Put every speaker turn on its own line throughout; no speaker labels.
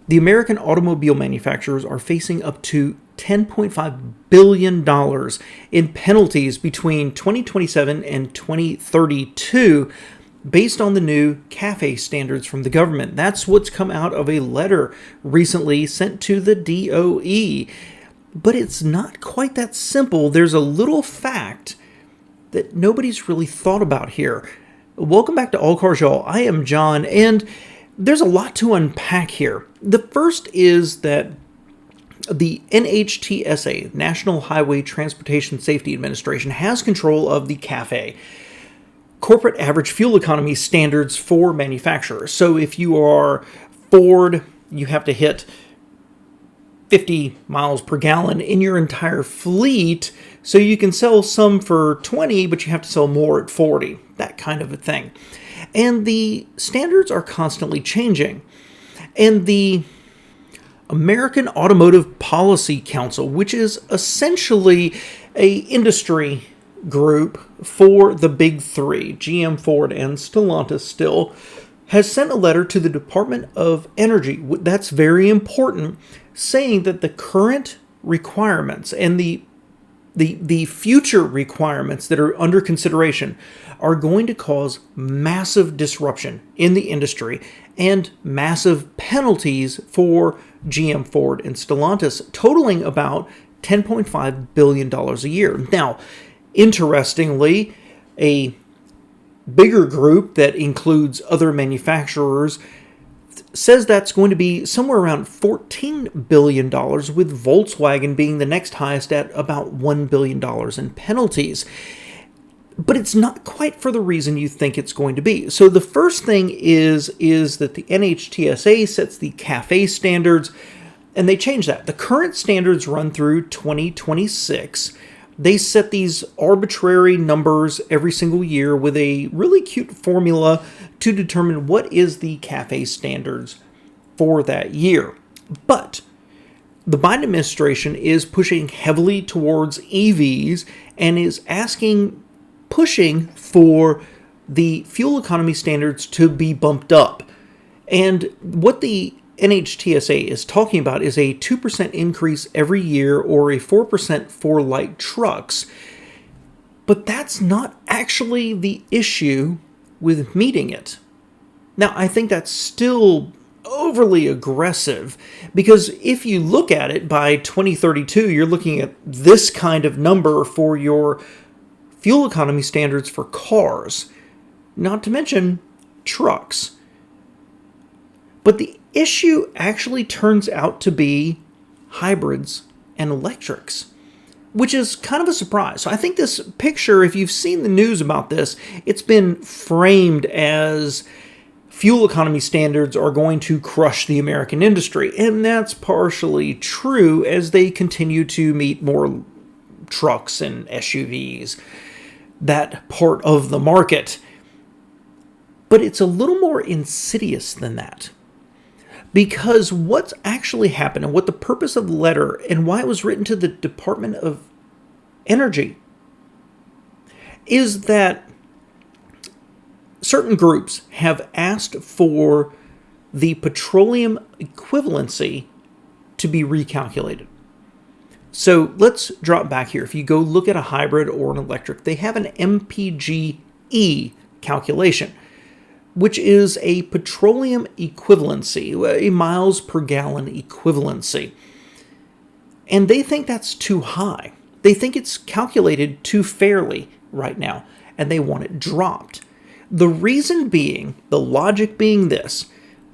The American automobile manufacturers are facing up to $10.5 billion in penalties between 2027 and 2032 based on the new CAFE standards from the government. That's what's come out of a letter recently sent to the DOE. But it's not quite that simple. There's a little fact that nobody's really thought about here. Welcome back to All Cars Y'all. I am John, and there's a lot to unpack here. The first is that the NHTSA, National Highway Transportation Safety Administration, has control of the CAFE, corporate average fuel economy standards for manufacturers. So if you are Ford, you have to hit 50 miles per gallon in your entire fleet, so you can sell some for 20, but you have to sell more at 40, that kind of a thing. And the standards are constantly changing. And the American Automotive Policy Council, which is essentially a industry group for the big three, GM, Ford, and Stellantis still, has sent a letter to the Department of Energy. That's very important, saying that the current requirements and the future requirements that are under consideration are going to cause massive disruption in the industry and massive penalties for GM, Ford, and Stellantis, totaling about $10.5 billion a year. Now, interestingly, a bigger group that includes other manufacturers says that's going to be somewhere around $14 billion, with Volkswagen being the next highest at about $1 billion in penalties. But it's not quite for the reason you think it's going to be. So the first thing is that the NHTSA sets the CAFE standards, and they change that. The current standards run through 2026. They set these arbitrary numbers every single year with a really cute formula to determine what is the CAFE standards for that year. But the Biden administration is pushing heavily towards EVs and is pushing for the fuel economy standards to be bumped up. And what the NHTSA is talking about is a 2% increase every year, or a 4% for light trucks. But that's not actually the issue with meeting it. Now, I think that's still overly aggressive, because if you look at it, by 2032, you're looking at this kind of number for your fuel economy standards for cars, not to mention trucks. But the issue actually turns out to be hybrids and electrics, which is kind of a surprise. So I think this picture, if you've seen the news about this, it's been framed as fuel economy standards are going to crush the American industry. And that's partially true as they continue to meet more trucks and SUVs, that part of the market. But it's a little more insidious than that. Because what's actually happened, and what the purpose of the letter and why it was written to the Department of Energy, is that certain groups have asked for the petroleum equivalency to be recalculated. So let's drop back here. If you go look at a hybrid or an electric, they have an MPGe calculation, which is a petroleum equivalency, a miles per gallon equivalency. And they think that's too high. They think it's calculated too fairly right now, and they want it dropped. The reason being, the logic being this,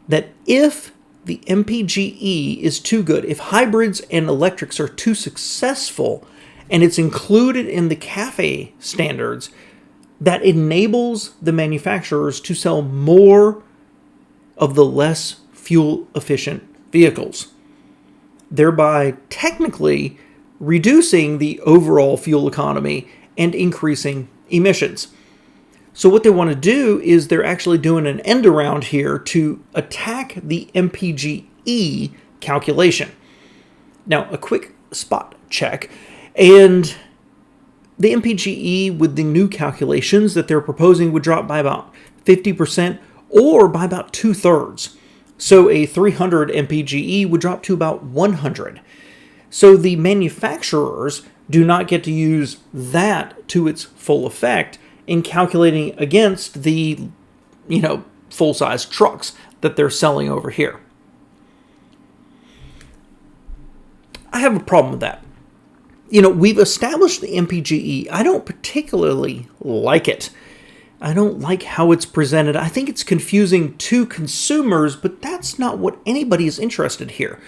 that if the MPGe is too good, if hybrids and electrics are too successful, and it's included in the CAFE standards, that enables the manufacturers to sell more of the less fuel-efficient vehicles, thereby technically reducing the overall fuel economy and increasing emissions. So what they want to do is they're actually doing an end around here to attack the MPGe calculation. Now, a quick spot check, and the MPGe with the new calculations that they're proposing would drop by about 50%, or by about 2/3. So a 300 MPGe would drop to about 100. So the manufacturers do not get to use that to its full effect in calculating against the, full-size trucks that they're selling over here. I have a problem with that. We've established the MPGe. I don't particularly like it. I don't like how it's presented. I think it's confusing to consumers, but that's not what anybody is interested here.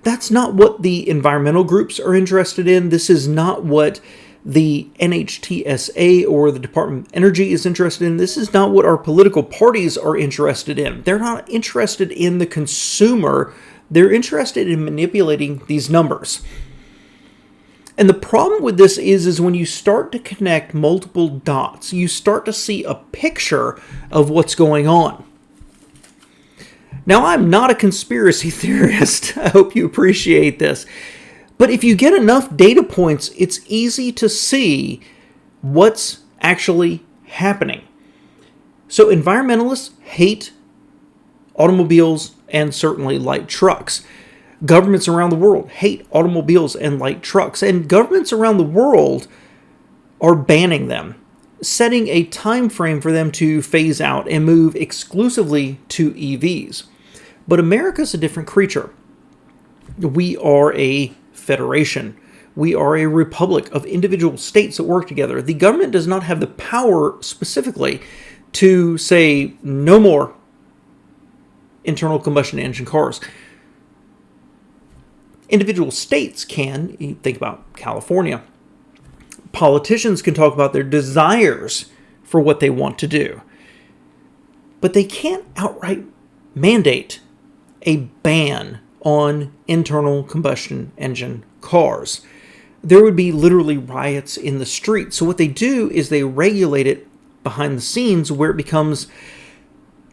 That's not what the environmental groups are interested in. This is not what the NHTSA or the Department of Energy is interested in. This is not what our political parties are interested in. They're not interested in the consumer. They're interested in manipulating these numbers. And the problem with this is when you start to connect multiple dots, you start to see a picture of what's going on. Now, I'm not a conspiracy theorist. I hope you appreciate this. But if you get enough data points, it's easy to see what's actually happening. So environmentalists hate automobiles and certainly light trucks. Governments around the world hate automobiles and light trucks, and governments around the world are banning them, setting a time frame for them to phase out and move exclusively to EVs. But America's a different creature. We are a federation. We are a republic of individual states that work together. The government does not have the power specifically to say no more internal combustion engine cars. Individual states can. You think about California. Politicians can talk about their desires for what they want to do. But they can't outright mandate a ban on internal combustion engine cars. There would be literally riots in the streets. So what they do is they regulate it behind the scenes where it becomes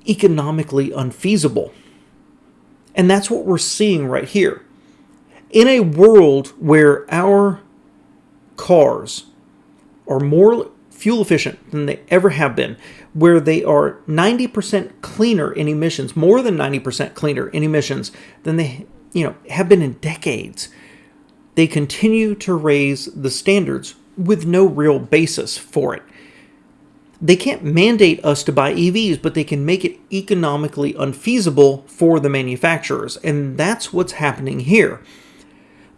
economically unfeasible. And that's what we're seeing right here. In a world where our cars are more fuel efficient than they ever have been, where they are 90% cleaner in emissions, more than 90% cleaner in emissions than they have been in decades, they continue to raise the standards with no real basis for it. They can't mandate us to buy EVs, but they can make it economically unfeasible for the manufacturers. And that's what's happening here.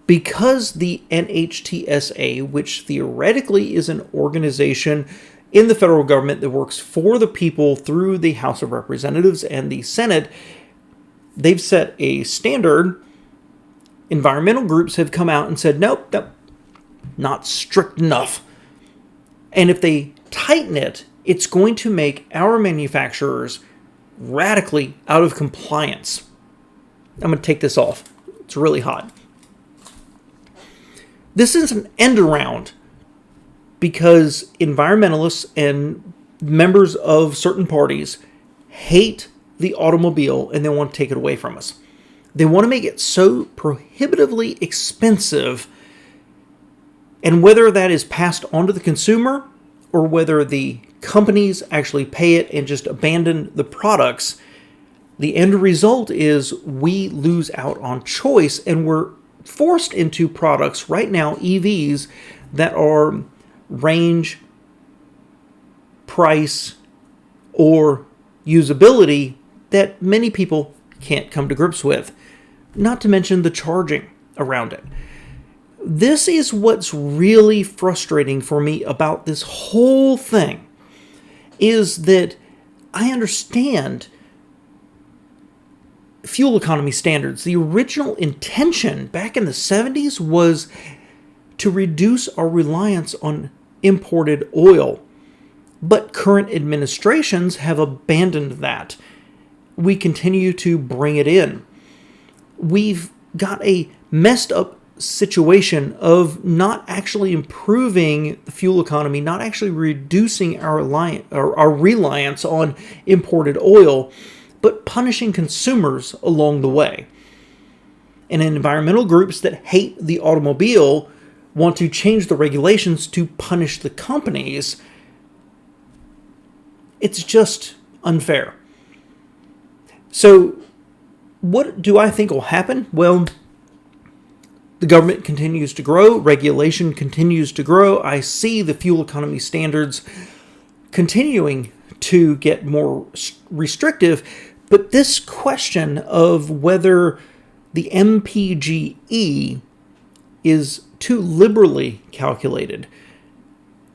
Because the NHTSA, which theoretically is an organization in the federal government that works for the people through the House of Representatives and the Senate, they've set a standard. Environmental groups have come out and said, nope, not strict enough. And if they tighten it, it's going to make our manufacturers radically out of compliance. I'm going to take this off. It's really hot. This is an end around because environmentalists and members of certain parties hate the automobile and they want to take it away from us. They want to make it so prohibitively expensive, and whether that is passed on to the consumer or whether the companies actually pay it and just abandon the products, the end result is we lose out on choice and we're forced into products right now, EVs, that are range, price, or usability that many people can't come to grips with, not to mention the charging around it. This is what's really frustrating for me about this whole thing, is that I understand fuel economy standards. The original intention back in the 70s was to reduce our reliance on imported oil. But current administrations have abandoned that. We continue to bring it in. We've got a messed up situation of not actually improving the fuel economy, not actually reducing our reliance on imported oil, but punishing consumers along the way. And environmental groups that hate the automobile want to change the regulations to punish the companies. It's just unfair. So what do I think will happen? Well, the government continues to grow, regulation continues to grow. I see the fuel economy standards continuing to get more restrictive, but this question of whether the MPGe is too liberally calculated,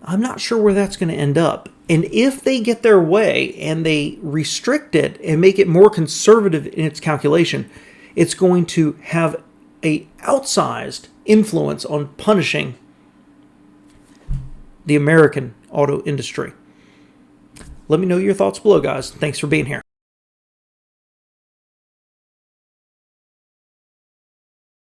I'm not sure where that's going to end up. And if they get their way and they restrict it and make it more conservative in its calculation, it's going to have an outsized influence on punishing the American auto industry. Let me know your thoughts below, guys. Thanks for being here.